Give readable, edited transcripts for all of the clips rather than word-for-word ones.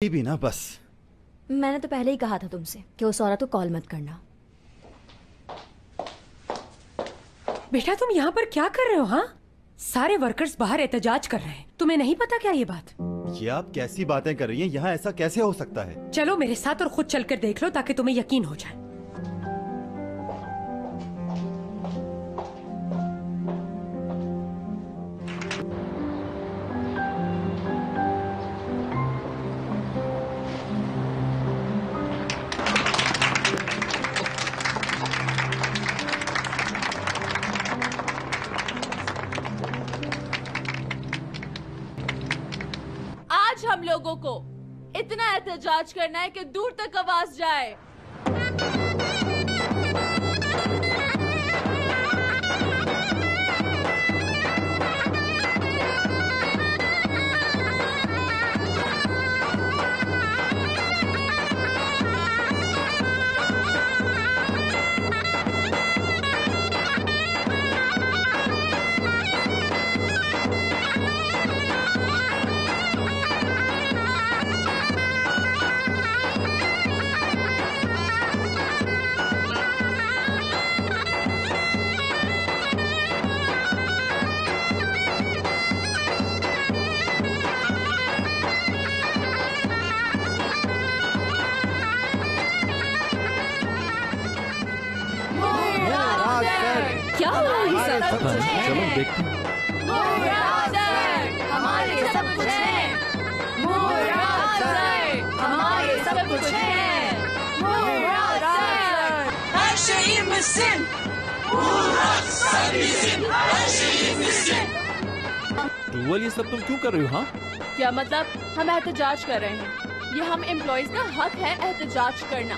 भी ना बस। मैंने तो पहले ही कहा था तुमसे कि उस औरत को कॉल मत करना। बेटा तुम यहाँ पर क्या कर रहे हो? हाँ, सारे वर्कर्स बाहर एहतजाज कर रहे हैं, तुम्हें नहीं पता क्या ये बात? ये आप कैसी बातें कर रही हैं? यहाँ ऐसा कैसे हो सकता है? चलो मेरे साथ और खुद चलकर देख लो ताकि तुम्हें यकीन हो जाए। हम लोगों को इतना एहतजाज करना है कि दूर तक आवाज जाए। चलो देखते हैं। हमारे सब कुछ है। हमारे सब कुछ है। हर शहीद मिसिन। टूवल, ये सब तुम क्यों कर रही हो? हाँ, क्या मतलब? हम एहतजाज कर रहे हैं। ये हम एम्प्लॉइज का हक है एहतजाज करना।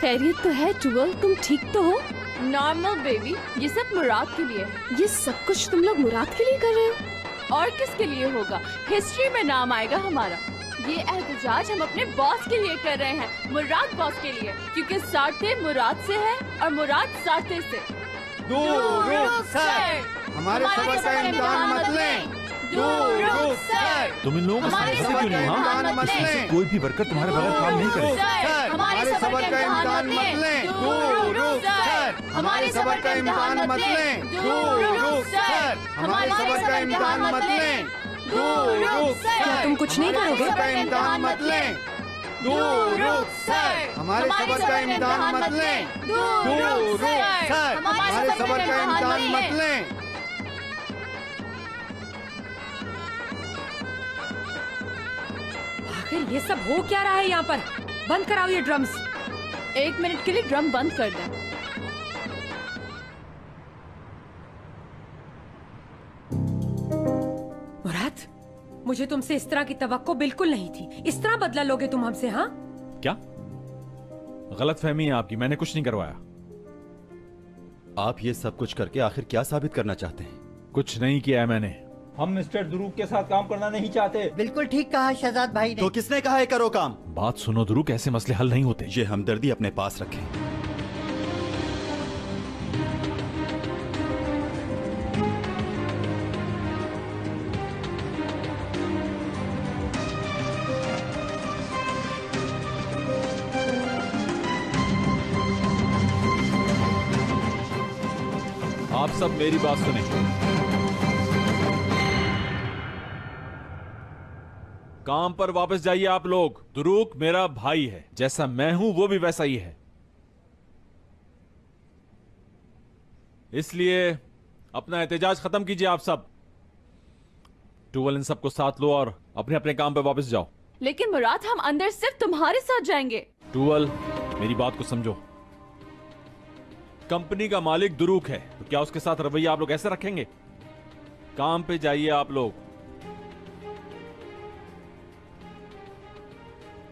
खैरियत तो है टूवल, तुम ठीक तो हो? नॉर्मल बेबी, ये सब मुराद के लिए है। ये सब कुछ तुम लोग मुराद के लिए कर रहे हो? और किसके लिए होगा? हिस्ट्री में नाम आएगा हमारा। ये एहतजाज हम अपने बॉस के लिए कर रहे हैं, मुराद बॉस के लिए, क्योंकि सारथे मुराद से है और मुराद सारथे से। हमारे सबर का इम्तिहान मत लें। तुम इन लोगों को समझते क्यों नहीं? हाँ, लें। कोई भी वर्कर तुम्हारे बगैर काम नहीं करेगा। हमारे सबर का इम्तिहान मत लें। हमारे सबर का इम्तिहान मत लें। हमारे सबर का इम्तिहान मत लें। क्या तुम कुछ नहीं करोगे? का इम्तिहान मत लें। हमारे सबर का इम्तिहान मत लें। हमारे सबर का इम्तिहान मत लें। आखिर ये सब हो क्या रहा है यहाँ पर? बंद कराओ ये ड्रम्स। 1 मिनट के लिए ड्रम बंद कर दें। मुराद, मुझे तुमसे इस तरह की तवक्को बिल्कुल नहीं थी। इस तरह बदला लोगे तुम हमसे? हाँ, क्या गलतफहमी है आपकी? मैंने कुछ नहीं करवाया। आप ये सब कुछ करके आखिर क्या साबित करना चाहते हैं? कुछ नहीं किया है मैंने। हम मिस्टर दुरूक के साथ काम करना नहीं चाहते। बिल्कुल ठीक कहा शहजाद भाई ने। तो किसने कहा है करो काम? बात सुनो दुरूक, ऐसे मसले हल नहीं होते। ये हमदर्दी अपने पास रखें। आप सब मेरी बात सुने। काम पर वापस जाइए आप लोग। दुरूक मेरा भाई है, जैसा मैं हूं वो भी वैसा ही है, इसलिए अपना एहतजाज खत्म कीजिए आप सब। टूवल, इन सबको साथ लो और अपने अपने काम पर वापस जाओ। लेकिन मुराद, हम अंदर सिर्फ तुम्हारे साथ जाएंगे। टूवल, मेरी बात को समझो। कंपनी का मालिक दुरूक है, तो क्या उसके साथ रवैया आप लोग ऐसे रखेंगे? काम पे जाइए आप लोग।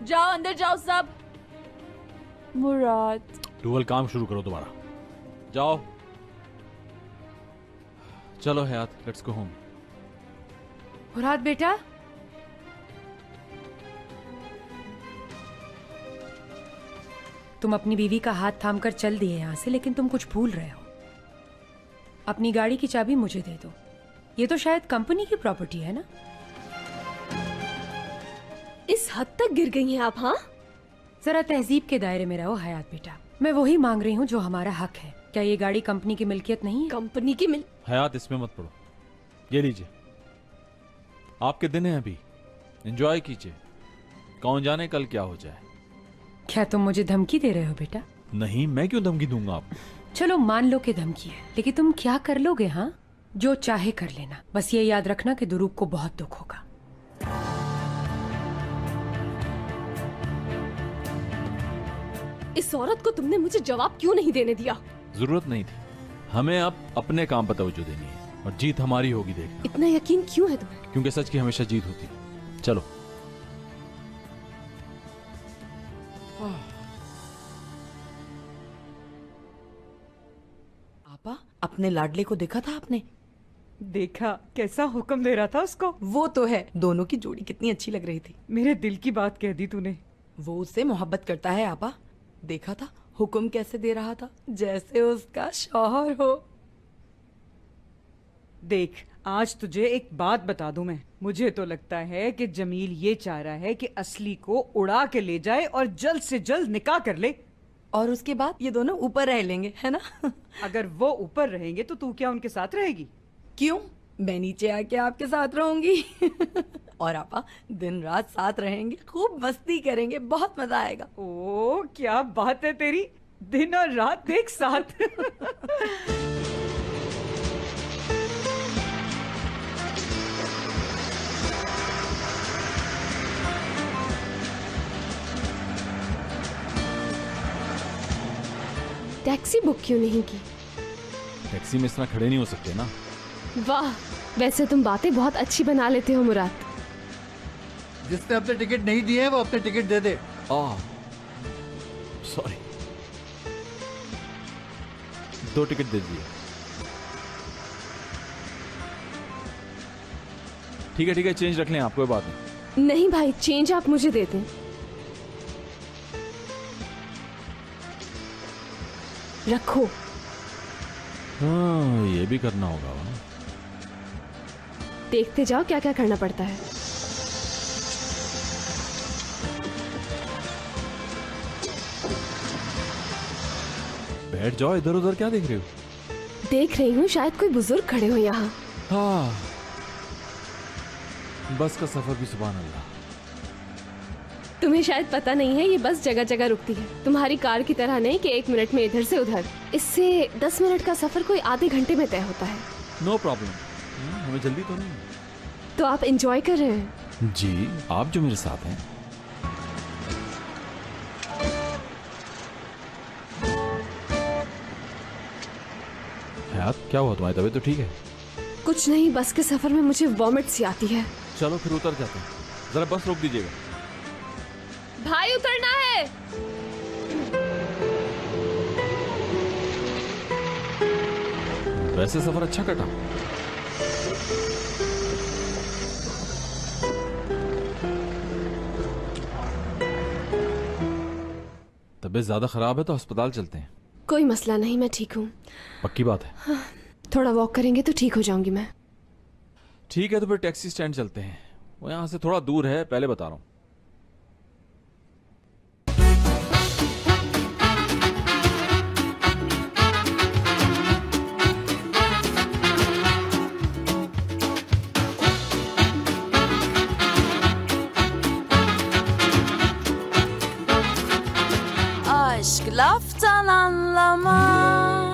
जाओ, अंदर जाओ सब। मुराद, टूवल, काम शुरू करो दोबारा। जाओ, चलो हयात, लेट्स गो होम। मुराद बेटा, तुम अपनी बीवी का हाथ थामकर चल दिए यहाँ से, लेकिन तुम कुछ भूल रहे हो। अपनी गाड़ी की चाबी मुझे दे दो। ये तो शायद कंपनी की प्रॉपर्टी है ना? इस हद तक गिर गई हैं आप? हाँ, जरा तहजीब के दायरे में रहो हयात बेटा। मैं वही मांग रही हूँ जो हमारा हक है। क्या ये गाड़ी कंपनी की मिल्कियत नहीं है? कंपनी की मिल हयात इसमें मत पड़ो, ये लीजिए, आपके दिन है अभी, एंजॉय कीजिए, कौन जाने कल क्या हो जाए। क्या तुम मुझे धमकी दे रहे हो बेटा? नहीं, मैं क्यों धमकी दूंगा आपको? चलो मान लो कि धमकी है, लेकिन तुम क्या कर लोगे? हाँ, जो चाहे कर लेना, बस ये याद रखना कि दुरूक को बहुत दुख होगा। इस औरत को तुमने मुझे जवाब क्यों नहीं देने दिया? जरूरत नहीं थी, हमें अब अपने काम पर तवज्जो देनी है और जीत हमारी होगी। देखना, इतना यकीन क्यों है तुम्हें? क्योंकि सच की हमेशा जीत होती है। चलो। आपा, अपने लाडले को देखा था आपने? देखा, कैसा हुक्म दे रहा था उसको। वो तो है, दोनों की जोड़ी कितनी अच्छी लग रही थी। मेरे दिल की बात कह दी तूने। वो उससे मोहब्बत करता है आपा, देखा था हुक्म कैसे दे रहा था, जैसे उसका शौहर हो। देख, आज तुझे एक बात बता दूं मैं, मुझे तो लगता है कि जमील ये चाह रहा है कि असली को उड़ा के ले जाए और जल्द से जल्द निकाह कर ले, और उसके बाद ये दोनों ऊपर रह लेंगे, है ना? अगर वो ऊपर रहेंगे तो तू क्या उनके साथ रहेगी? क्यों, मैं नीचे आके आपके साथ रहूंगी। और आपा दिन रात साथ रहेंगे, खूब मस्ती करेंगे, बहुत मजा आएगा। ओ क्या बात है तेरी, दिन और रात एक साथ। टैक्सी बुक क्यों नहीं की? टैक्सी में इस तरह खड़े नहीं हो सकते ना। वाह, वैसे तुम बातें बहुत अच्छी बना लेते हो मुराद। जिसने अपने टिकट नहीं दिए हैं वो अपने टिकट दे दे। सॉरी, 2 टिकट दे दिए। ठीक है, चेंज रख लें आप, कोई बात नहीं। नहीं भाई, चेंज आप मुझे दे दें। रखो। हाँ, ये भी करना होगा। देखते जाओ क्या क्या करना पड़ता है। बैठ जाओ, इधर उधर क्या देख रहे हो? देख रही हूँ, शायद कोई बुजुर्ग खड़े हो यहाँ। हाँ, बस का सफर भी सुभान अल्लाह। तुम्हें शायद पता नहीं है, ये बस जगह जगह रुकती है, तुम्हारी कार की तरह नहीं कि 1 मिनट में इधर से उधर। इससे 10 मिनट का सफर कोई आधे घंटे में तय होता है। नो प्रॉब्लम, हमें जल्दी तो नहीं। तो आप एंजॉय कर रहे हैं? जी, आप जो मेरे साथ हैं। हयात, क्या हुआ, तुम्हारी तबीयत तो ठीक है? कुछ नहीं, बस के सफर में मुझे वॉमिट सी आती है। चलो फिर उतर जाते हैं, जरा बस रोक दीजिएगा। भाई उतरना है। वैसे सफर अच्छा कटा। तबीयत ज्यादा खराब है तो अस्पताल चलते हैं। कोई मसला नहीं, मैं ठीक हूँ। पक्की बात है? हाँ, थोड़ा वॉक करेंगे तो ठीक हो जाऊंगी मैं। ठीक है, तो फिर टैक्सी स्टैंड चलते हैं, वो यहाँ से थोड़ा दूर है, पहले बता रहा हूँ। Aşk laftan anlamaz.